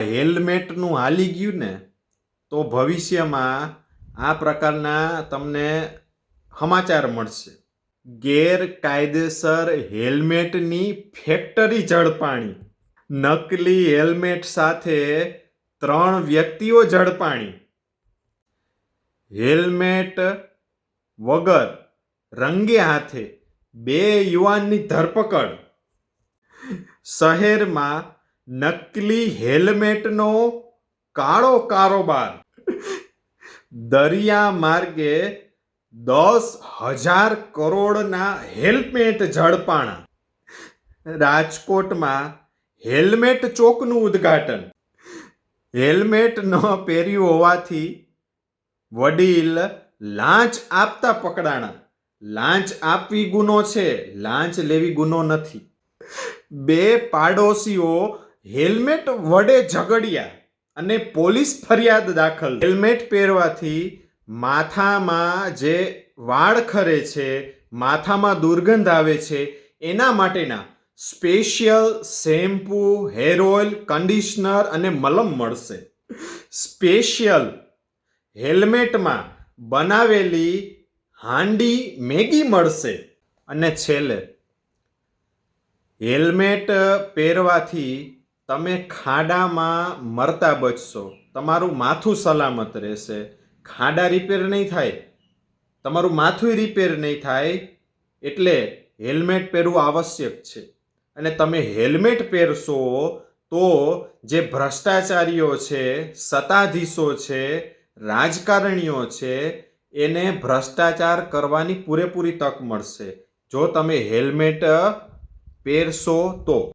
હેલ્મેટનું હાલી ગયું ને તો ભવિષ્યમાં આ પ્રકારના તમને સમાચાર મળશે. ગેરકાયદેસર હેલ્મેટની ફેક્ટરી ઝડપાણી. નકલી હેલ્મેટ સાથે 3 વ્યક્તિઓ ઝડપાણી. હેલ્મેટ વગર રંગે હાથે 2 યુવાનની ધરપકડ. શહેરમાં નકલી હેલ્મેટનો કાળો કારોબાર. દરિયા માર્ગે 10,000 કરોડના હેલ્મેટ ઝડપાણા. રાજકોટમાં હેલ્મેટ ચોકનું ઉદ્ઘાટન. હેલ્મેટ ન પહેર્યું હોવાથી વડીલ લાંચ આપતા પકડાણા. લાંચ આપવી ગુનો છે, લાંચ લેવી ગુનો નથી. 2 પાડોશીઓ હેલ્મેટ વડે ઝઘડ્યા અને પોલીસ ફરિયાદ દાખલ. હેલ્મેટ પહેરવાથી માથામાં જે વાળ ખરે છે, માથામાં દુર્ગંધ આવે છે, એના માટેના special shampoo, hair oil, conditioner અને મલમ મળશે. સ્પેશિયલ હેલ્મેટમાં બનાવેલી હાંડી મેગી મળશે. અને છેલ્લે હેલ્મેટ પહેરવાથી તમે ખાડામાં મરતા બચશો. તમારું માથું સલામત રહેશે. ખાડા રિપેર નહીં થાય, તમારું માથું રિપેર નહીં થાય. એટલે હેલ્મેટ પહેરવું આવશ્યક છે. અને તમે હેલ્મેટ પહેરશો તો જે ભ્રષ્ટાચારીઓ છે, સત્તાધીશો છે, રાજકારણીઓ છે, એને ભ્રષ્ટાચાર કરવાની પૂરેપૂરી તક મળશે જો તમે હેલ્મેટ પહેરશો તો.